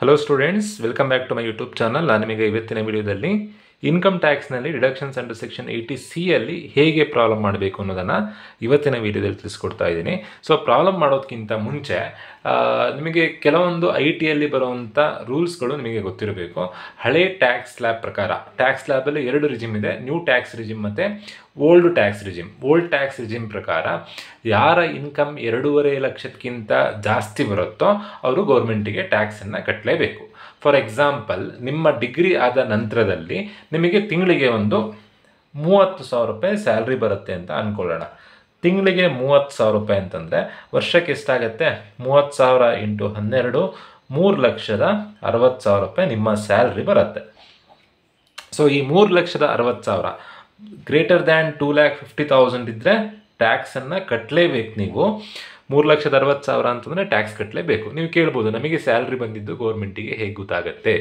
Hello students, welcome back to my YouTube channel. ನಾನು ನಿಮಗೆ ಇವತ್ತಿನ ವಿಡಿಯೋದಲ್ಲಿ ಇನ್ಕಮ್ ಟ್ಯಾಕ್ಸ್ನಲ್ಲಿ ಡಿಡಕ್ಷನ್ಸ್ ಅಂಡರ್ ಸೆಕ್ಷನ್ 80C ಅಲ್ಲಿ ಹೇಗೆ ಪ್ರಾಬ್ಲಮ್ ಮಾಡಬೇಕು ಅನ್ನೋದನ್ನು ಇವತ್ತಿನ ವಿಡಿಯೋದಲ್ಲಿ ತಿಳಿಸ್ಕೊಡ್ತಾ ಇದ್ದೀನಿ. ಸೊ ಪ್ರಾಬ್ಲಮ್ ಮಾಡೋದಕ್ಕಿಂತ ಮುಂಚೆ ನಿಮಗೆ ಕೆಲವೊಂದು IT ಯಲ್ಲಿ ಬರುವಂಥ ರೂಲ್ಸ್ಗಳು ನಿಮಗೆ ಗೊತ್ತಿರಬೇಕು. ಹಳೆ ಟ್ಯಾಕ್ಸ್ ಸ್ಲ್ಯಾಬ್ ಪ್ರಕಾರ, ಟ್ಯಾಕ್ಸ್ ಸ್ಲ್ಯಾಬಲ್ಲಿ ಎರಡು ರಿಜಿಮ್ ಇದೆ, ನ್ಯೂ ಟ್ಯಾಕ್ಸ್ ರಿಜಿಮ್ ಮತ್ತು old tax regime. Old tax regime ಪ್ರಕಾರ ಯಾರ ಇನ್ಕಮ್ 2.5 ಲಕ್ಷಕ್ಕಿಂತ ಜಾಸ್ತಿ ಬರುತ್ತೋ ಅವರು ಗೌರ್ಮೆಂಟಿಗೆ ಟ್ಯಾಕ್ಸನ್ನು ಕಟ್ಟಲೇಬೇಕು. ಫಾರ್ ಎಕ್ಸಾಂಪಲ್, ನಿಮ್ಮ ಡಿಗ್ರಿ ಆದ ನಂತರದಲ್ಲಿ ನಿಮಗೆ ತಿಂಗಳಿಗೆ ಒಂದು 30,000 ರೂಪಾಯಿ ಸ್ಯಾಲ್ರಿ ಬರುತ್ತೆ ಅಂತ ಅಂದ್ಕೊಳ್ಳೋಣ. ತಿಂಗಳಿಗೆ 30,000 ರೂಪಾಯಿ ಅಂತಂದರೆ ವರ್ಷಕ್ಕೆ ಎಷ್ಟಾಗತ್ತೆ? 30,000 ಇಂಟು 12, 3,60,000 ರೂಪಾಯಿ ನಿಮ್ಮ ಸ್ಯಾಲ್ರಿ ಬರುತ್ತೆ. ಸೊ ಈ 3,60,000 ಗ್ರೇಟರ್ ದ್ಯಾನ್ 2,50,000 ಇದ್ದರೆ ಟ್ಯಾಕ್ಸನ್ನು ಕಟ್ಟಲೇಬೇಕು. ನೀವು 3,60,000 ಅಂತಂದರೆ ಟ್ಯಾಕ್ಸ್ ಕಟ್ಟಲೇಬೇಕು. ನೀವು ಕೇಳ್ಬೋದು, ನಮಗೆ ಸ್ಯಾಲ್ರಿ ಬಂದಿದ್ದು ಗೌರ್ಮೆಂಟಿಗೆ ಹೇಗೆ ಗೊತ್ತಾಗುತ್ತೆ?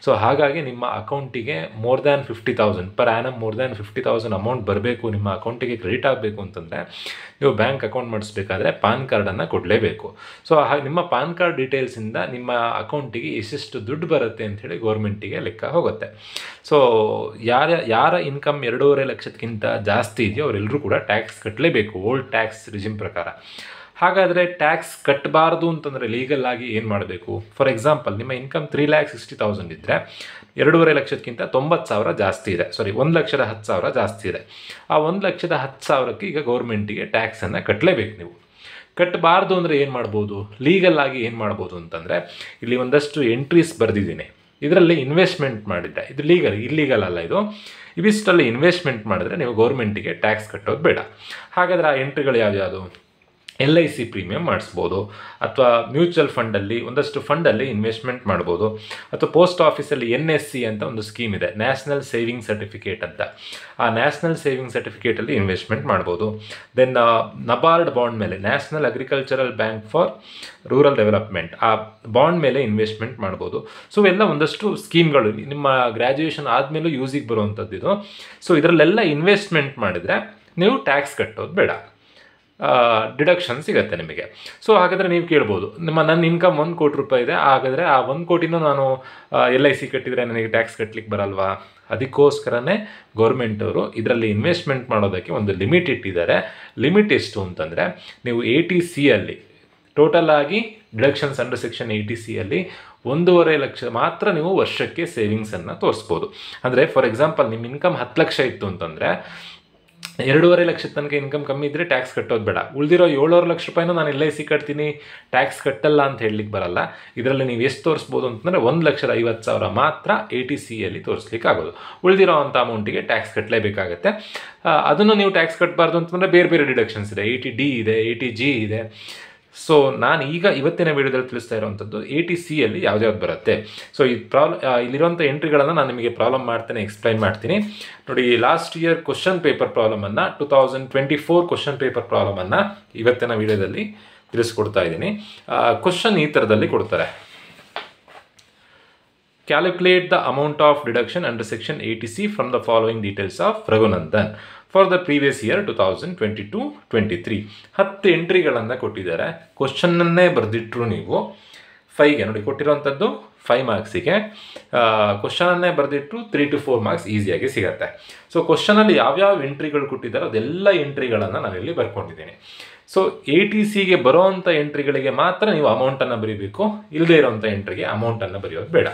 ಸೊ ಹಾಗಾಗಿ ನಿಮ್ಮ ಅಕೌಂಟಿಗೆ more than 50,000 per annum, more than 50,000 amount ಬರಬೇಕು, ನಿಮ್ಮ ಅಕೌಂಟಿಗೆ ಕ್ರೆಡಿಟ್ ಆಗಬೇಕು ಅಂತಂದರೆ ನೀವು ಬ್ಯಾಂಕ್ ಅಕೌಂಟ್ ಮಾಡಿಸ್ಬೇಕಾದ್ರೆ ಪಾನ್ ಕಾರ್ಡನ್ನು ಕೊಡಲೇಬೇಕು. ಸೊ ನಿಮ್ಮ ಪಾನ್ ಕಾರ್ಡ್ ಡೀಟೇಲ್ಸಿಂದ ನಿಮ್ಮ ಅಕೌಂಟಿಗೆ ಎಷ್ಟೆಷ್ಟು ದುಡ್ಡು ಬರುತ್ತೆ ಅಂಥೇಳಿ ಗೌರ್ಮೆಂಟಿಗೆ ಲೆಕ್ಕ ಹೋಗುತ್ತೆ. ಸೊ ಯಾರ ಇನ್ಕಮ್ 2.5 ಲಕ್ಷಕ್ಕಿಂತ ಜಾಸ್ತಿ ಇದೆಯೋ ಅವರೆಲ್ಲರೂ ಕೂಡ ಟ್ಯಾಕ್ಸ್ ಕಟ್ಟಲೇಬೇಕು ಓಲ್ಡ್ ಟ್ಯಾಕ್ಸ್ ರಿಜಿಮ್ ಪ್ರಕಾರ. ಹಾಗಾದರೆ ಟ್ಯಾಕ್ಸ್ ಕಟ್ಟಬಾರ್ದು ಅಂತಂದರೆ ಲೀಗಲ್ ಆಗಿ ಏನು ಮಾಡಬೇಕು? ಫಾರ್ ಎಕ್ಸಾಂಪಲ್, ನಿಮ್ಮ ಇನ್ಕಮ್ 3,60,000 ಇದ್ದರೆ 2.5 ಲಕ್ಷಕ್ಕಿಂತ 90,000 ಜಾಸ್ತಿ ಇದೆ, 1,10,000 ಜಾಸ್ತಿ ಇದೆ. ಆ 1,10,000ಕ್ಕೆ ಈಗ ಗೌರ್ಮೆಂಟಿಗೆ ಟ್ಯಾಕ್ಸನ್ನು ಕಟ್ಟಲೇಬೇಕು. ನೀವು ಕಟ್ಟಬಾರ್ದು ಅಂದರೆ ಏನು ಮಾಡ್ಬೋದು? ಲೀಗಲ್ ಆಗಿ ಏನು ಮಾಡ್ಬೋದು ಅಂತಂದರೆ, ಇಲ್ಲಿ ಒಂದಷ್ಟು ಎಂಟ್ರೀಸ್ ಬರೆದಿದ್ದೀನಿ. ಇದರಲ್ಲಿ ಇನ್ವೆಸ್ಟ್ಮೆಂಟ್ ಮಾಡಿದ್ದೆ, ಇದು ಇಲ್ಲೀಗಲ್ ಅಲ್ಲ. ಇವಿಷ್ಟರಲ್ಲಿ ಇನ್ವೆಸ್ಟ್ಮೆಂಟ್ ಮಾಡಿದ್ರೆ ನೀವು ಗೌರ್ಮೆಂಟಿಗೆ ಟ್ಯಾಕ್ಸ್ ಕಟ್ಟೋದು ಬೇಡ. ಹಾಗಾದರೆ ಆ ಎಂಟ್ರಿಗಳು ಯಾವ್ಯಾವುದು? LIC ಪ್ರೀಮಿಯಂ ಮಾಡಿಸ್ಬೋದು, ಅಥವಾ ಮ್ಯೂಚುವಲ್ ಫಂಡಲ್ಲಿ ಒಂದಷ್ಟು ಫಂಡಲ್ಲಿ ಇನ್ವೆಸ್ಟ್ಮೆಂಟ್ ಮಾಡ್ಬೋದು, ಅಥವಾ ಪೋಸ್ಟ್ ಆಫೀಸಲ್ಲಿ NSC ಅಂತ ಒಂದು ಸ್ಕೀಮ್ ಇದೆ, ನ್ಯಾಷನಲ್ ಸೇವಿಂಗ್ ಸರ್ಟಿಫಿಕೇಟ್ ಅಂತ. ಆ ನ್ಯಾಷನಲ್ ಸೇವಿಂಗ್ ಸರ್ಟಿಫಿಕೇಟಲ್ಲಿ ಇನ್ವೆಸ್ಟ್ಮೆಂಟ್ ಮಾಡ್ಬೋದು. ದೆನ್ ನಬಾರ್ಡ್ ಬಾಂಡ್ ಮೇಲೆ, national agricultural bank for rural development, ಆ ಬಾಂಡ್ ಮೇಲೆ ಇನ್ವೆಸ್ಟ್ಮೆಂಟ್ ಮಾಡ್ಬೋದು. ಸೊ ಎಲ್ಲ ಒಂದಷ್ಟು ಸ್ಕೀಮ್ಗಳು ನಿಮ್ಮ ಗ್ರ್ಯಾಜುಯೇಷನ್ ಆದಮೇಲೂ ಯೂಸಿಗೆ ಬರುವಂಥದ್ದು ಇದು. ಸೊ ಇದರಲ್ಲೆಲ್ಲ ಇನ್ವೆಸ್ಟ್ಮೆಂಟ್ ಮಾಡಿದರೆ ನೀವು ಟ್ಯಾಕ್ಸ್ ಕಟ್ಟೋದು ಬೇಡ, ಡಿಡಕ್ಷನ್ ಸಿಗುತ್ತೆ ನಿಮಗೆ. ಸೊ ಹಾಗಾದರೆ ನೀವು ಕೇಳ್ಬೋದು, ನನ್ನ ಇನ್ಕಮ್ 1 ಕೋಟಿ ರೂಪಾಯಿ ಇದೆ, ಹಾಗಾದರೆ ಆ 1 ಕೋಟಿನೂ ನಾನು LIC ಕಟ್ಟಿದರೆ ನನಗೆ ಟ್ಯಾಕ್ಸ್ ಕಟ್ಟಲಿಕ್ಕೆ ಬರಲ್ವಾ? ಅದಕ್ಕೋಸ್ಕರನೇ ಗೌರ್ಮೆಂಟವರು ಇದರಲ್ಲಿ ಇನ್ವೆಸ್ಟ್ಮೆಂಟ್ ಮಾಡೋದಕ್ಕೆ ಒಂದು ಲಿಮಿಟ್ ಇಟ್ಟಿದ್ದಾರೆ. ಲಿಮಿಟ್ ಎಷ್ಟು ಅಂತಂದರೆ, ನೀವು 80C ಟೋಟಲ್ ಆಗಿ deductions under section 80C 1.5 lakh ಮಾತ್ರ ನೀವು ವರ್ಷಕ್ಕೆ ಸೇವಿಂಗ್ಸನ್ನು ತೋರಿಸ್ಬೋದು. ಅಂದರೆ ಫಾರ್ ಎಕ್ಸಾಂಪಲ್, ನಿಮ್ಮ ಇನ್ಕಮ್ 10 ಲಕ್ಷ ಇತ್ತು ಅಂತಂದರೆ 2.5 ಲಕ್ಷದ ತನಕ ಇನ್ಕಮ್ ಕಮ್ಮಿ ಇದ್ದರೆ ಟ್ಯಾಕ್ಸ್ ಕಟ್ಟೋದು ಬೇಡ. ಉಳಿದಿರೋ 7.5 ಲಕ್ಷ ರೂಪಾಯಿನೂ ನಾನು LIC ಕಟ್ತೀನಿ, ಟ್ಯಾಕ್ಸ್ ಕಟ್ಟಲ್ಲ ಅಂತ ಹೇಳಲಿಕ್ಕೆ ಬರಲ್ಲ. ಇದರಲ್ಲಿ ನೀವು ಎಷ್ಟು ತೋರಿಸ್ಬೋದು ಅಂತಂದರೆ 1,50,000 ಮಾತ್ರ 80C ತೋರಿಸ್ಲಿಕ್ಕೆ ಆಗೋದು. ಉಳಿದಿರೋ ಅಂಥ ಅಮೌಂಟಿಗೆ ಟ್ಯಾಕ್ಸ್ ಕಟ್ಟಲೇಬೇಕಾಗತ್ತೆ. ಅದನ್ನು ನೀವು ಟ್ಯಾಕ್ಸ್ ಕಟ್ಟಬಾರ್ದು ಅಂತಂದರೆ ಬೇರೆ ಬೇರೆ ಡಿಡಕ್ಷನ್ಸ್ ಇದೆ, 80D ಇದೆ, 80G ಇದೆ. ಸೊ ನಾನು ಇವತ್ತಿನ ವಿಡಿಯೋದಲ್ಲಿ ತಿಳಿಸ್ತಾ ಇರುವಂಥದ್ದು 80C ಯಾವ್ದು ಬರುತ್ತೆ. ಸೊ ಈ ಇಲ್ಲಿರುವಂಥ ಎಂಟ್ರಿಗಳನ್ನು ನಾನು ನಿಮಗೆ ಪ್ರಾಬ್ಲಮ್ ಮಾಡ್ತೇನೆ, ಎಕ್ಸ್ಪ್ಲೈನ್ ಮಾಡ್ತೀನಿ. ನೋಡಿ, ಲಾಸ್ಟ್ ಇಯರ್ ಕ್ವಶನ್ ಪೇಪರ್ ಪ್ರಾಬ್ಲಮನ್ನು 2024 ಕ್ವಶನ್ ಪೇಪರ್ ಪ್ರಾಬ್ಲಮನ್ನು ಇವತ್ತಿನ ವಿಡಿಯೋದಲ್ಲಿ ತಿಳಿಸ್ಕೊಡ್ತಾ ಇದ್ದೀನಿ. ಕ್ವಶನ್ ಈ ಥರದಲ್ಲಿ ಕೊಡ್ತಾರೆ: calculate the amount of deduction under section 80C from the following details of Raghunandan for the previous year 2022-23. 10 ಎಂಟ್ರಿಗಳನ್ನು ಕೊಟ್ಟಿದ್ದಾರೆ. ಕ್ವಶನ್ನನ್ನೇ ಬರೆದಿಟ್ಟರು ನೀವು 5ಗೆ. ನೋಡಿ, ಕೊಟ್ಟಿರೋವಂಥದ್ದು 5 ಮಾರ್ಕ್ಸಿಗೆ. ಕ್ವಶನನ್ನೇ ಬರೆದಿಟ್ಟರು 3 to 4 ಮಾರ್ಕ್ಸ್ ಈಸಿಯಾಗಿ ಸಿಗುತ್ತೆ. ಸೊ ಕ್ವಶನಲ್ಲಿ ಯಾವ್ಯಾವ ಎಂಟ್ರಿಗಳು ಕೊಟ್ಟಿದ್ದಾರೆ ಅದೆಲ್ಲ ಎಂಟ್ರಿಗಳನ್ನು ನಾನಿಲ್ಲಿ ಬರ್ಕೊಂಡಿದ್ದೀನಿ. ಸೊ 80C ಬರೋವಂಥ ಎಂಟ್ರಿಗಳಿಗೆ ಮಾತ್ರ ನೀವು ಅಮೌಂಟನ್ನು ಬರೀಬೇಕು, ಇಲ್ಲದೇ ಇರೋವಂಥ ಎಂಟ್ರಿಗೆ ಅಮೌಂಟನ್ನು ಬರೆಯೋದು ಬೇಡ.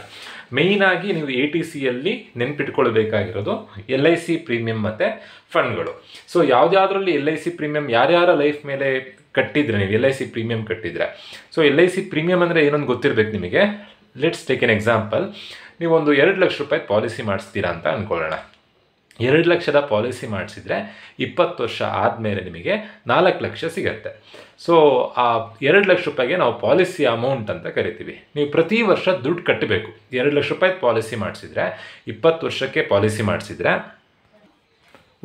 ಮೇಯ್ನಾಗಿ ನೀವು 80C ನೆನ್ಪಿಟ್ಕೊಳ್ಬೇಕಾಗಿರೋದು LIC ಪ್ರೀಮಿಯಂ ಮತ್ತು ಫಂಡ್ಗಳು. ಸೊ ಯಾವುದ್ಯಾವುದರಲ್ಲಿ LIC ಪ್ರೀಮಿಯಂ ಯಾರ್ಯಾರ ಲೈಫ್ ಮೇಲೆ ಕಟ್ಟಿದ್ರೆ, ನೀವು LIC ಪ್ರೀಮಿಯಂ ಕಟ್ಟಿದರೆ, ಸೊ LIC ಪ್ರೀಮಿಯಂ ಅಂದರೆ ಏನೊಂದು ಗೊತ್ತಿರಬೇಕು ನಿಮಗೆ. Let's take an example. ನೀವೊಂದು 2 ಲಕ್ಷ ರೂಪಾಯಿ ಪಾಲಿಸಿ ಮಾಡಿಸ್ತೀರಾ ಅಂತ ಅಂದ್ಕೊಳ್ಳೋಣ. 2 ಲಕ್ಷದ ಪಾಲಿಸಿ ಮಾಡಿಸಿದ್ರೆ 20 ವರ್ಷ ಆದಮೇಲೆ ನಿಮಗೆ 4 ಲಕ್ಷ ಸಿಗುತ್ತೆ. ಸೊ ಆ 2 ಲಕ್ಷ ರೂಪಾಯಿಗೆ ನಾವು ಪಾಲಿಸಿ ಅಮೌಂಟ್ ಅಂತ ಕರಿತೀವಿ. ನೀವು ಪ್ರತಿ ವರ್ಷ ದುಡ್ಡು ಕಟ್ಟಬೇಕು. 2 ಲಕ್ಷ ರೂಪಾಯಿ ಪಾಲಿಸಿ ಮಾಡಿಸಿದ್ರೆ 20 ವರ್ಷಕ್ಕೆ ಪಾಲಿಸಿ ಮಾಡಿಸಿದ್ರೆ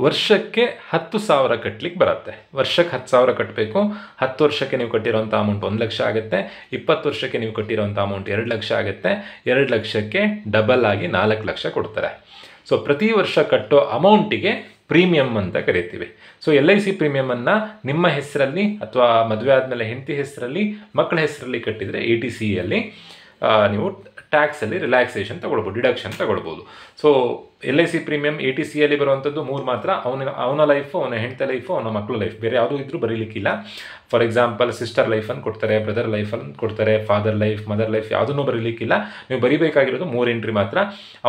ವರ್ಷಕ್ಕೆ 10,000 ಕಟ್ಟಲಿಕ್ಕೆ ಬರುತ್ತೆ. ವರ್ಷಕ್ಕೆ 10,000 ಕಟ್ಟಬೇಕು. 10 ವರ್ಷಕ್ಕೆ ನೀವು ಕಟ್ಟಿರೋಂಥ ಅಮೌಂಟ್ 1 ಲಕ್ಷ ಆಗುತ್ತೆ. 20 ವರ್ಷಕ್ಕೆ ನೀವು ಕಟ್ಟಿರೋಂಥ ಅಮೌಂಟ್ 2 ಲಕ್ಷ ಆಗುತ್ತೆ. 2 ಲಕ್ಷಕ್ಕೆ ಡಬಲ್ ಆಗಿ 4 ಲಕ್ಷ ಕೊಡ್ತಾರೆ. ಸೊ ಪ್ರತಿ ವರ್ಷ ಕಟ್ಟೋ ಅಮೌಂಟಿಗೆ ಪ್ರೀಮಿಯಂ ಅಂತ ಕರಿತೀವಿ. ಸೊ LIC ಪ್ರೀಮಿಯಮನ್ನು ನಿಮ್ಮ ಹೆಸರಲ್ಲಿ ಅಥವಾ ಮದುವೆ ಆದಮೇಲೆ ಹೆಂಡತಿ ಹೆಸರಲ್ಲಿ, ಮಕ್ಕಳ ಹೆಸರಲ್ಲಿ ಕಟ್ಟಿದರೆ 80C ನೀವು ಟ್ಯಾಕ್ಸಲ್ಲಿ ರಿಲ್ಯಾಕ್ಸೇಷನ್ ತಗೊಳ್ಬೋದು, ಡಿಡಕ್ಷನ್ ತಗೊಳ್ಬೋದು. ಸೊ LIC ಪ್ರೀಮಿಯಂ ATCಯಲ್ಲಿ ಬರುವಂಥದ್ದು 3 ಮಾತ್ರ. ಅವನ ಲೈಫು, ಅವನ ಹೆಂಡತಿ ಲೈಫು, ಅವನ ಮಕ್ಕಳು ಲೈಫ್, ಬೇರೆ ಯಾವುದೂ ಇದ್ರೂ ಬರೀಲಿಕ್ಕಿಲ್ಲ. ಫಾರ್ ಎಕ್ಸಾಂಪಲ್ ಸಿಸ್ಟರ್ ಲೈಫನ್ನು ಕೊಡ್ತಾರೆ, ಬ್ರದರ್ ಲೈಫನ್ನು ಕೊಡ್ತಾರೆ, ಫಾದರ್ ಲೈಫ್, ಮದರ್ ಲೈಫ್ ಯಾವುದನ್ನು ಬರೀಲಿಕ್ಕಿಲ್ಲ. ನೀವು ಬರೀಬೇಕಾಗಿರೋದು 3 ಎಂಟ್ರಿ ಮಾತ್ರ.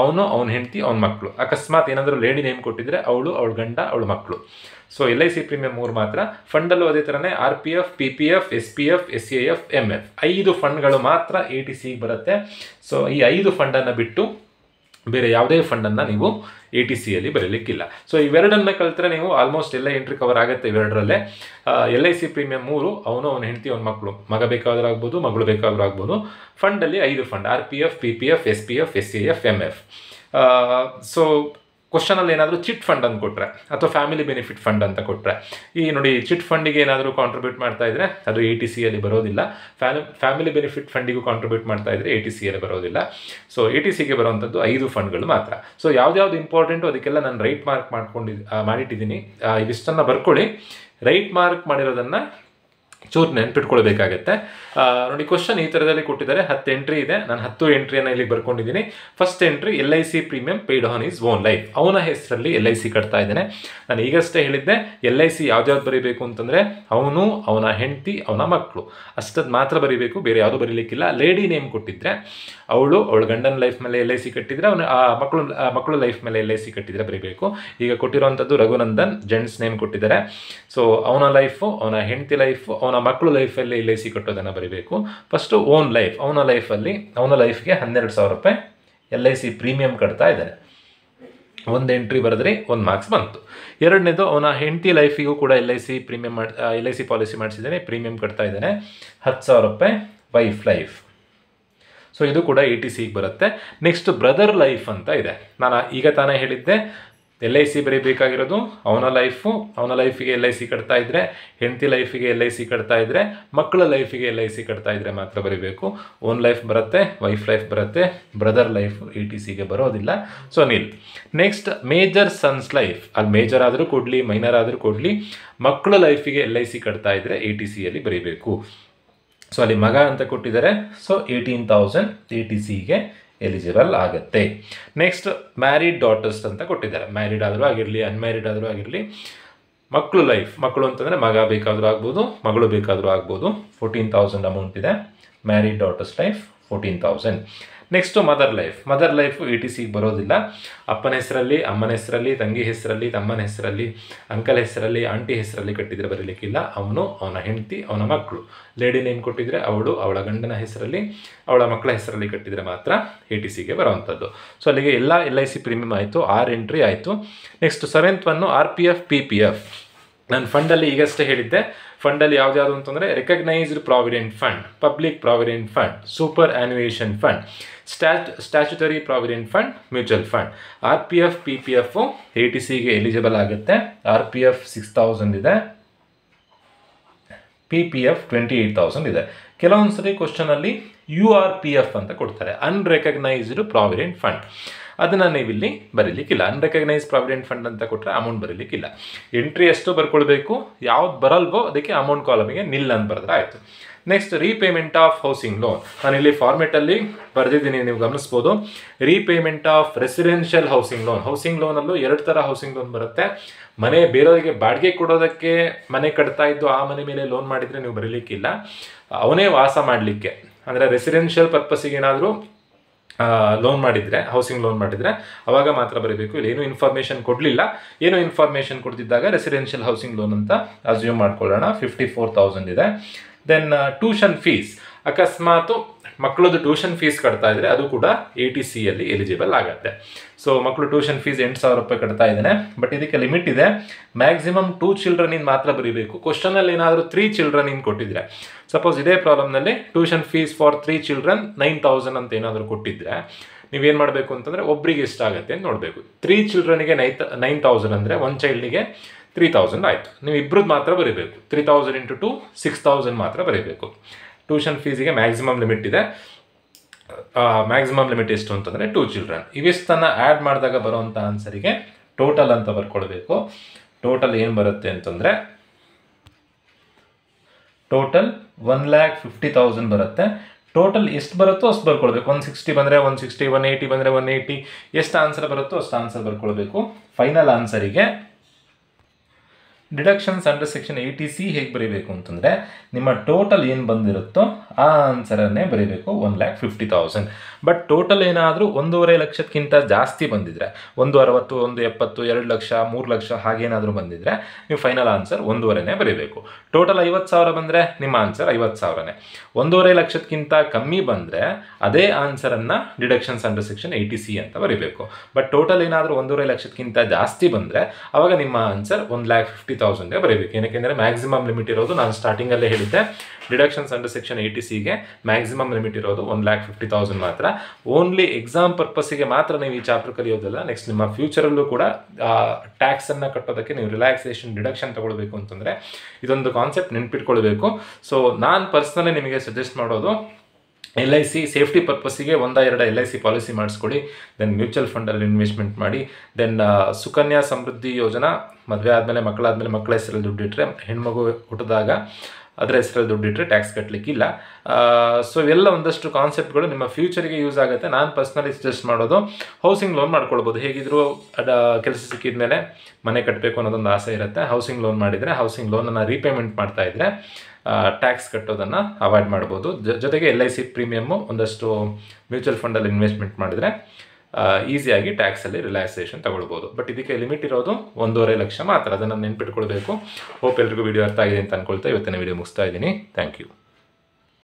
ಅವನು, ಅವನ ಹೆಂಡತಿ, ಅವನ ಮಕ್ಕಳು. ಅಕಸ್ಮಾತ್ ಏನಾದರೂ ಲೇಡಿ ನೇಮ್ ಕೊಟ್ಟಿದ್ರೆ ಅವಳು, ಅವಳ ಗಂಡ, ಅವಳ ಮಕ್ಕಳು. ಸೊ LIC ಪ್ರೀಮಿಯಂ 3 ಮಾತ್ರ. ಫಂಡಲ್ಲೂ ಅದೇ ಥರನೇ RPF, PPF, SPF, SAF, MF 5 ಫಂಡ್ಗಳು ಮಾತ್ರ ATCಗೆ ಬರುತ್ತೆ. ಸೊ ಈ 5 ಫಂಡನ್ನು ಬಿಟ್ಟು ಬೇರೆ ಯಾವುದೇ ಫಂಡನ್ನು ನೀವು ATCಯಲ್ಲಿ ಬರೀಲಿಕ್ಕಿಲ್ಲ. ಸೊ ಇವೆರಡನ್ನು ಕಲಿತ್ರೆ ನೀವು ಆಲ್ಮೋಸ್ಟ್ ಎಲ್ಲ ಎಂಟ್ರಿ ಕವರ್ ಆಗುತ್ತೆ ಇವೆರಡರಲ್ಲೇ. LIC ಪ್ರೀಮಿಯಂ 3, ಅವನು, ಅವನ ಹೆಂಡತಿ, ಅವನ ಮಕ್ಕಳು, ಮಗ ಬೇಕಾದರೂ ಆಗ್ಬೋದು, ಮಗಳು ಬೇಕಾದರೂ ಆಗ್ಬೋದು. ಫಂಡಲ್ಲಿ 5 fund, RPF, PPF, SPF, SAF, MF. So ಕ್ವಶನಲ್ಲಿ ಏನಾದರೂ ಚಿಟ್ ಫಂಡ್ ಅಂತ ಕೊಟ್ಟರೆ ಅಥವಾ ಫ್ಯಾಮಿಲಿ ಬೆನಿಫಿಟ್ ಫಂಡ್ ಅಂತ ಕೊಟ್ಟರೆ, ಈ ನೋಡಿ ಚಿಟ್ ಫಂಡಿಗೆ ಏನಾದರೂ ಕಾಂಟ್ರಿಬ್ಯೂಟ್ ಮಾಡ್ತಾ ಇದ್ರೆ ಅದು ATCಯಲ್ಲಿ ಬರೋದಿಲ್ಲ. ಫ್ಯಾಮಿಲಿ ಬೆನಿಫಿಟ್ ಫಂಡಿಗೂ ಕಾಂಟ್ರಿಬ್ಯೂಟ್ ಮಾಡ್ತಾ ಇದ್ರೆ ATCಯಲ್ಲಿ ಬರೋದಿಲ್ಲ. ಸೊ ATCಗೆ ಬರುವಂಥದ್ದು 5 ಫಂಡ್ಗಳು ಮಾತ್ರ. ಸೊ ಯಾವ್ದು ಇಂಪಾರ್ಟೆಂಟು ಅದಕ್ಕೆಲ್ಲ ನಾನು ರೈಟ್ ಮಾರ್ಕ್ ಮಾಡಿಟ್ಟಿದ್ದೀನಿ. ಇದಿಷ್ಟನ್ನು ಬರ್ಕೊಳ್ಳಿ. ರೈಟ್ ಮಾರ್ಕ್ ಮಾಡಿರೋದನ್ನು ಚೂರು ನೆನ್ಪಿಟ್ಕೊಳ್ಬೇಕಾಗತ್ತೆ. ನೋಡಿ ಕ್ವಶನ್ ಈ ಥರದಲ್ಲಿ ಕೊಟ್ಟಿದ್ದಾರೆ. 10 ಎಂಟ್ರಿ ಇದೆ. ನಾನು 10 ಎಂಟ್ರಿಯನ್ನು ಇಲ್ಲಿ ಬರ್ಕೊಂಡಿದ್ದೀನಿ. First entry LIC premium paid on his own life. ಅವನ ಹೆಸರಲ್ಲಿ LIC ಕಟ್ತಾ ಇದ್ದೇನೆ. ನಾನು ಈಗಷ್ಟೇ ಹೇಳಿದ್ದೆ LIC ಯಾವ್ದು ಬರೀಬೇಕು ಅಂತಂದರೆ ಅವನು, ಅವನ ಹೆಂಡತಿ, ಅವನ ಮಕ್ಕಳು ಅಷ್ಟದ್ದು ಮಾತ್ರ ಬರೀಬೇಕು, ಬೇರೆ ಯಾವುದು ಬರೀಲಿಕ್ಕಿಲ್ಲ. ಲೇಡಿ ನೇಮ್ ಕೊಟ್ಟಿದ್ರೆ ಅವಳು, ಅವಳ ಗಂಡನ ಲೈಫ್ ಮೇಲೆ LIC ಕಟ್ಟಿದ್ರೆ, ಅವನ ಮಕ್ಕಳು ಲೈಫ್ ಮೇಲೆ LIC ಕಟ್ಟಿದ್ರೆ ಬರೀಬೇಕು. ಈಗ ಕೊಟ್ಟಿರುವಂಥದ್ದು ರಘುನಂದನ್, ಜೆಂಟ್ಸ್ ನೇಮ್ ಕೊಟ್ಟಿದ್ದಾರೆ. ಸೊ ಅವನ ಲೈಫು, ಅವನ ಹೆಂಡತಿ ಲೈಫು, ಅವನ ಮಕ್ಕಳು ಲೈಫಲ್ಲಿ LIC ಕಟ್ಟೋದನ್ನು ಬರೀಬೇಕು. ಫಸ್ಟು ಓನ್ ಲೈಫ್, ಅವನ ಲೈಫಲ್ಲಿ, ಅವನ ಲೈಫ್ಗೆ 12,000 ರೂಪಾಯಿ LIC ಪ್ರೀಮಿಯಂ ಕಟ್ತಾ ಇದ್ದಾರೆ. 1 ಎಂಟ್ರಿ ಬರೆದ್ರೆ 1 ಮಾರ್ಕ್ಸ್ ಬಂತು. ಎರಡನೇದು ಅವನ ಹೆಂಡತಿ ಲೈಫಿಗೂ ಕೂಡ LIC ಪ್ರೀಮಿಯಂ LIC ಪಾಲಿಸಿ ಮಾಡಿಸಿದ್ದಾನೆ, ಪ್ರೀಮಿಯಂ ಕಟ್ತಾ ಇದ್ದಾನೆ 10,000 ರೂಪಾಯಿ ವೈಫ್ ಲೈಫ್. ಸೊ ಇದು ಕೂಡ ATCಗೆ ಬರುತ್ತೆ. ನೆಕ್ಸ್ಟ್ ಬ್ರದರ್ ಲೈಫ್ ಅಂತ ಇದೆ. ನಾನು ಈಗ ತಾನೇ ಹೇಳಿದ್ದೆ LIC ಬರೀಬೇಕಾಗಿರೋದು ಅವನ ಲೈಫು, ಅವನ ಲೈಫಿಗೆ LIC ಕಟ್ತಾ ಇದ್ರೆ, ಹೆಂಡತಿ ಲೈಫಿಗೆ LIC ಕಟ್ತಾ ಇದ್ರೆ, ಮಕ್ಕಳ ಲೈಫಿಗೆ LIC ಕಟ್ತಾ ಇದ್ರೆ ಮಾತ್ರ ಬರೀಬೇಕು. ಓನ್ ಲೈಫ್ ಬರುತ್ತೆ, ವೈಫ್ ಲೈಫ್ ಬರುತ್ತೆ, ಬ್ರದರ್ ಲೈಫ್ ATCಗೆ ಬರೋದಿಲ್ಲ. ಸೊ ನಿಲ್. ನೆಕ್ಸ್ಟ್ ಮೇಜರ್ ಸನ್ಸ್ ಲೈಫ್, ಅಲ್ಲಿ ಮೇಜರ್ ಆದರೂ ಕೊಡಲಿ, ಮೈನರ್ ಆದರೂ ಕೊಡಲಿ, ಮಕ್ಕಳ ಲೈಫಿಗೆ LIC ಕಟ್ತಾ ಇದ್ರೆ ATCಯಲ್ಲಿ ಬರೀಬೇಕು. ಸೊ ಅಲ್ಲಿ ಮಗ ಅಂತ ಕೊಟ್ಟಿದ್ದಾರೆ. ಸೊ 18,000 ATCಗೆ ಎಲಿಜಿಬಲ್ ಆಗುತ್ತೆ. ನೆಕ್ಸ್ಟ್ ಮ್ಯಾರಿಡ್ ಡಾಟರ್ಸ್ ಅಂತ ಕೊಟ್ಟಿದ್ದಾರೆ. ಮ್ಯಾರಿಡ್ ಆದರೂ ಆಗಿರಲಿ, ಅನ್ಮ್ಯಾರಿಡ್ ಆದರೂ ಆಗಿರಲಿ, ಮಕ್ಕಳು ಲೈಫ್, ಮಕ್ಕಳು ಅಂತಂದರೆ ಮಗ ಬೇಕಾದರೂ ಆಗ್ಬೋದು, ಮಗಳು ಬೇಕಾದರೂ ಆಗ್ಬೋದು. 14,000 ಅಮೌಂಟ್ ಇದೆ. Married daughters life 14,000. Next mother life. Mother life ATCಗೆ ಬರೋದಿಲ್ಲ. ಅಪ್ಪನ ಹೆಸರಲ್ಲಿ, ಅಮ್ಮನ ಹೆಸರಲ್ಲಿ, ತಂಗಿ ಹೆಸರಲ್ಲಿ, ತಮ್ಮನ ಹೆಸರಲ್ಲಿ, ಅಂಕಲ್ ಹೆಸರಲ್ಲಿ, ಆಂಟಿ ಹೆಸರಲ್ಲಿ ಕಟ್ಟಿದರೆ ಬರೀಲಿಕ್ಕಿಲ್ಲ. ಅವನು, ಅವನ ಹೆಂಡತಿ, ಅವನ ಮಕ್ಕಳು. ಲೇಡಿ ನೇಮ್ ಕೊಟ್ಟಿದ್ರೆ ಅವಳು, ಅವಳ ಗಂಡನ ಹೆಸರಲ್ಲಿ, ಅವಳ ಮಕ್ಕಳ ಹೆಸರಲ್ಲಿ ಕಟ್ಟಿದರೆ ಮಾತ್ರ ATCಗೆ ಬರುವಂಥದ್ದು. ಸೊ ಅಲ್ಲಿಗೆ ಎಲ್ಲ LIC ಪ್ರೀಮಿಯಂ ಆಯಿತು, 6 ಎಂಟ್ರಿ ಆಯಿತು. ನೆಕ್ಸ್ಟ್ 7th ಒನ್ನು RPF, PPF. ನಾನು ಫಂಡಲ್ಲಿ ಈಗಷ್ಟೇ ಹೇಳಿದ್ದೆ. ಫಂಡಲ್ಲಿ ಯಾವ್ದು ಅಂತಂದರೆ recognised provident fund, public provident fund, superannuation fund, statutory provident fund, mutual fund. RPF, PPF ATCಗೆ ಎಲಿಜಿಬಲ್ ಆಗುತ್ತೆ. RPF 6,000 ಇದೆ, PPF 28,000 ಇದೆ. ಕೆಲವೊಂದು ಸರಿ ಕ್ವಶನಲ್ಲಿ URPF ಅಂತ ಕೊಡ್ತಾರೆ, ಅನ್ರೆಕಗ್ನೈಸ್ಡ್ ಪ್ರಾವಿಡೆಂಟ್ ಫಂಡ್. ಅದನ್ನು ನೀವಿಲ್ಲಿ ಬರೀಲಿಕ್ಕಿಲ್ಲ. ಅನ್ರೆಕಗ್ನೈಸ್ ಪ್ರಾವಿಡೆಂಟ್ ಫಂಡ್ ಅಂತ ಕೊಟ್ಟರೆ ಅಮೌಂಟ್ ಬರೀಲಿಕ್ಕಿಲ್ಲ. ಎಂಟ್ರಿ ಎಷ್ಟು ಬರ್ಕೊಳ್ಬೇಕು, ಯಾವ್ದು ಬರಲ್ವೋ ಅದಕ್ಕೆ ಅಮೌಂಟ್ ಕಾಲಮಿಗೆ ನಿಲ್ ಅಂತ ಬರೆದ್ರೆ ಆಯಿತು. Next repayment of housing loan. ನಾನಿಲ್ಲಿ ಫಾರ್ಮೆಟಲ್ಲಿ ಬರೆದಿದ್ದೀನಿ, ನೀವು ಗಮನಿಸ್ಬೋದು. Repayment of residential housing loan. Housing ಲೋನಲ್ಲೂ 2 ಥರ ಹೌಸಿಂಗ್ ಲೋನ್ ಬರುತ್ತೆ. ಮನೆ ಬೇರೆಯವರಿಗೆ ಬಾಡಿಗೆ ಕೊಡೋದಕ್ಕೆ ಮನೆ ಕಟ್ತಾ ಇದ್ದು ಆ ಮನೆ ಮೇಲೆ ಲೋನ್ ಮಾಡಿದರೆ ನೀವು ಬರೀಲಿಕ್ಕಿಲ್ಲ. ಅವನೇ ವಾಸ ಮಾಡಲಿಕ್ಕೆ, ಅಂದರೆ ರೆಸಿಡೆನ್ಷಿಯಲ್ ಪರ್ಪಸ್ಸಿಗೆ ಏನಾದರೂ ಲೋನ್ ಮಾಡಿದರೆ, ಹೌಸಿಂಗ್ ಲೋನ್ ಮಾಡಿದರೆ ಅವಾಗ ಮಾತ್ರ ಬರೀಬೇಕು. ಇಲ್ಲಿ ಏನೂ ಇನ್ಫಾರ್ಮೇಷನ್ ಕೊಡಲಿಲ್ಲ. ಏನೋ ಇನ್ಫಾರ್ಮೇಷನ್ ಕೊಡ್ತಿದ್ದಾಗ ರೆಸಿಡೆನ್ಷಿಯಲ್ ಹೌಸಿಂಗ್ ಲೋನ್ ಅಂತ ಅಸ್ಯೂಮ್ ಮಾಡ್ಕೊಳ್ಳೋಣ. 54,000 ಇದೆ. Then tuition fees. ಅಕಸ್ಮಾತು ಮಕ್ಕಳದ್ದು ಟ್ಯೂಷನ್ ಫೀಸ್ ಕಟ್ತಾ ಇದ್ರೆ ಅದು ಕೂಡ ATCಯಲ್ಲಿ ಎಲಿಜಿಬಲ್ ಆಗುತ್ತೆ. ಸೊ ಮಕ್ಕಳು ಟ್ಯೂಷನ್ ಫೀಸ್ 8,000 ರೂಪಾಯಿ ಕಟ್ತಾ ಇದ್ದಾನೆ. ಬಟ್ ಇದಕ್ಕೆ ಲಿಮಿಟ್ ಇದೆ. ಮ್ಯಾಕ್ಸಿಮಮ್ 2 ಚಿಲ್ಡ್ರನ್ ಮಾತ್ರ ಬರೀಬೇಕು. ಕ್ವಶನಲ್ಲಿ ಏನಾದರೂ 3 ಚಿಲ್ಡ್ರನ್ ಕೊಟ್ಟಿದ್ರೆ, ಸಪೋಸ್ ಇದೇ ಪ್ರಾಬ್ಲಮ್ನಲ್ಲಿ ಟ್ಯೂಷನ್ ಫೀಸ್ ಫಾರ್ 3 ಚಿಲ್ಡ್ರನ್ 9,000 ಅಂತ ಏನಾದರೂ ಕೊಟ್ಟಿದ್ರೆ ನೀವೇನು ಮಾಡಬೇಕು ಅಂತಂದರೆ ಒಬ್ಬರಿಗೆ ಎಷ್ಟಾಗುತ್ತೆ ಅಂತ ನೋಡಬೇಕು. 3 ಚಿಲ್ಡ್ರನಿಗೆ 9,000 ಅಂದರೆ 1 ಚೈಲ್ಡಿಗೆ 3,000 ಆಯಿತು. ನೀವು ಇಬ್ಬರದ್ದು ಮಾತ್ರ ಬರೀಬೇಕು. 3,000 × 2 6,000 ಮಾತ್ರ ಬರೀಬೇಕು. ಟ್ಯೂಷನ್ ಫೀಸಿಗೆ ಮ್ಯಾಕ್ಸಿಮಮ್ ಲಿಮಿಟ್ ಇದೆ. ಮ್ಯಾಕ್ಸಿಮಮ್ ಲಿಮಿಟ್ ಎಷ್ಟು ಅಂತಂದರೆ 2 ಚಿಲ್ಡ್ರನ್. ಇವಿಷ್ಟನ್ನು ಆ್ಯಡ್ ಮಾಡಿದಾಗ ಬರುವಂಥ ಆನ್ಸರಿಗೆ ಟೋಟಲ್ ಅಂತ ಬರ್ಕೊಳ್ಬೇಕು. ಟೋಟಲ್ ಏನು ಬರುತ್ತೆ ಅಂತಂದರೆ ಟೋಟಲ್ 1,50,000 ಬರುತ್ತೆ. ಟೋಟಲ್ ಎಷ್ಟು ಬರುತ್ತೋ ಅಷ್ಟು ಬರ್ಕೊಳ್ಬೇಕು. 160 ಬಂದರೆ 160, 180 ಬಂದರೆ 180, ಎಷ್ಟು ಆನ್ಸರ್ ಬರುತ್ತೋ ಅಷ್ಟು ಆನ್ಸರ್ ಬರ್ಕೊಳ್ಬೇಕು. ಫೈನಲ್ ಆನ್ಸರಿಗೆ ಡಿಡಕ್ಷನ್ಸ್ ಅಂಡರ್ ಸೆಕ್ಷನ್ 80C ಹೇಗೆ ಬರೀಬೇಕು ಅಂತಂದರೆ, ನಿಮ್ಮ ಟೋಟಲ್ ಏನು ಬಂದಿರುತ್ತೋ ಆ ಆನ್ಸರನ್ನೇ ಬರೀಬೇಕು, 1,50,000. ಬಟ್ ಟೋಟಲ್ ಏನಾದರೂ 1.5 ಲಕ್ಷಕ್ಕಿಂತ ಜಾಸ್ತಿ ಬಂದಿದ್ರೆ, 160, 170, 2 ಲಕ್ಷ, 3 ಲಕ್ಷ ಹಾಗೇನಾದರೂ ಬಂದಿದ್ರೆ ನೀವು ಫೈನಲ್ ಆನ್ಸರ್ 1.5ನೇ ಬರೀಬೇಕು. ಟೋಟಲ್ 50,000 ಬಂದರೆ ನಿಮ್ಮ ಆನ್ಸರ್ 50,000ನೇ. 1.5 ಲಕ್ಷಕ್ಕಿಂತ ಕಮ್ಮಿ ಬಂದರೆ ಅದೇ ಆನ್ಸರನ್ನು ಡಿಡಕ್ಷನ್ಸ್ ಅಂಡರ್ ಸೆಕ್ಷನ್ 80C ಅಂತ ಬರೀಬೇಕು. ಬಟ್ ಟೋಟಲ್ ಏನಾದರೂ 1.5 ಲಕ್ಷಕ್ಕಿಂತ ಜಾಸ್ತಿ ಬಂದರೆ ಅವಾಗ ನಿಮ್ಮ ಆನ್ಸರ್ 1,50,000ಗೆ ಬರೀಬೇಕು. ಏನಕ್ಕೆಂದರೆ ಮ್ಯಾಕ್ಸಿಮಮ್ ಲಿಮಿಟ್ ಇರೋದು, ನಾನು ಸ್ಟಾರ್ಟಿಂಗಲ್ಲೇ ಹೇಳಿದ್ದೆ, ಡಿಡಕ್ಷನ್ಸ್ ಅಂಡರ್ ಸೆಕ್ಷನ್ 80Cಗೆ ಮ್ಯಾಕ್ಸಿಮಮ್ ಲಿಮಿಟ್ ಇರೋದು 1,50,000 ಮಾತ್ರ. ಓನ್ಲಿ ಎಕ್ಸಾಮ್ ಪರ್ಪಸ್ಸಿಗೆ ಮಾತ್ರ ನೀವು ಈ ಚಾಪ್ಟರ್ ಕಲಿಯೋದಿಲ್ಲ. ನೆಕ್ಸ್ಟ್ ನಿಮ್ಮ ಫ್ಯೂಚರಲ್ಲೂ ಕೂಡ ಟ್ಯಾಕ್ಸನ್ನು ಕಟ್ಟೋದಕ್ಕೆ ನೀವು ರಿಲ್ಯಾಕ್ಸೇಷನ್ ಡಿಡಕ್ಷನ್ ತಗೊಳ್ಬೇಕು ಅಂತಂದರೆ ಇದೊಂದು ಕಾನ್ಸೆಪ್ಟ್ ನೆನ್ಪಿಟ್ಕೊಳ್ಬೇಕು. ಸೊ ನಾನು ಪರ್ಸ್ನಲಿ ನಿಮಗೆ ಸಜೆಸ್ಟ್ ಮಾಡೋದು, LIC ಸೇಫ್ಟಿ ಪರ್ಪಸ್ಸಿಗೆ 1-2 LIC ಪಾಲಿಸಿ ಮಾಡಿಸ್ಕೊಡಿ. ದೆನ್ ಮ್ಯೂಚುವಲ್ ಫಂಡಲ್ಲಿ ಇನ್ವೆಸ್ಟ್ಮೆಂಟ್ ಮಾಡಿ. ದೆನ್ ಸುಕನ್ಯಾ ಸಮೃದ್ಧಿ ಯೋಜನಾ, ಮದುವೆ ಆದಮೇಲೆ ಮಕ್ಕಳಾದಮೇಲೆ ಮಕ್ಕಳ ಹೆಸರಲ್ಲಿ ದುಡ್ಡಿಟ್ಟರೆ, ಹೆಣ್ಮಗು ಹುಟ್ಟಿದಾಗ ಅದರ ಹೆಸರಲ್ಲಿ ದುಡ್ಡಿಟ್ಟರೆ ಟ್ಯಾಕ್ಸ್ ಕಟ್ಟಲಿಕ್ಕಿಲ್ಲ. ಸೊ ಇವೆಲ್ಲ ಒಂದಷ್ಟು ಕಾನ್ಸೆಪ್ಟ್ಗಳು ನಿಮ್ಮ ಫ್ಯೂಚರಿಗೆ ಯೂಸ್ ಆಗುತ್ತೆ. ನಾನು ಪರ್ಸ್ನಲಿ ಸಜೆಸ್ಟ್ ಮಾಡೋದು, ಹೌಸಿಂಗ್ ಲೋನ್ ಮಾಡ್ಕೊಳ್ಬೋದು. ಹೇಗಿದ್ರು ಕೆಲಸ ಸಿಕ್ಕಿದ ಮೇಲೆ ಮನೆ ಕಟ್ಟಬೇಕು ಅನ್ನೋದೊಂದು ಆಸೆ ಇರುತ್ತೆ. ಹೌಸಿಂಗ್ ಲೋನ್ ಮಾಡಿದರೆ, ಹೌಸಿಂಗ್ ಲೋನನ್ನು ರೀಪೇಮೆಂಟ್ ಮಾಡ್ತಾ ಇದ್ದರೆ ಟ್ಯಾಕ್ಸ್ ಕಟ್ಟೋದನ್ನು ಅವಾಯ್ಡ್ ಮಾಡ್ಬೋದು. ಜೊತೆಗೆ LIC ಪ್ರೀಮಿಯಮ್ಮು, ಒಂದಷ್ಟು ಮ್ಯೂಚುವಲ್ ಫಂಡಲ್ಲಿ ಇನ್ವೆಸ್ಟ್ಮೆಂಟ್ ಮಾಡಿದರೆ ಈಸಿಯಾಗಿ ಟ್ಯಾಕ್ಸಲ್ಲಿ ರಿಲ್ಯಾಕ್ಸೇಷನ್ ತಗೊಳ್ಬೋದು. ಬಟ್ ಇದಕ್ಕೆ ಲಿಮಿಟ್ ಇರೋದು 1.5 ಲಕ್ಷ ಮಾತ್ರ. ಅದನ್ನು ನೆನ್ಪಿಟ್ಕೊಳ್ಬೇಕು. ಹೋಪ್ ಎಲ್ರಿಗೂ ವಿಡಿಯೋ ಅರ್ಥ ಆಗಿದೆ ಅಂತ ಅನ್ಕೊಳ್ತಾ ಇವತ್ತಿನ ವಿಡಿಯೋ ಮುಗಿಸ್ತಾ ಇದ್ದೀನಿ. Thank you.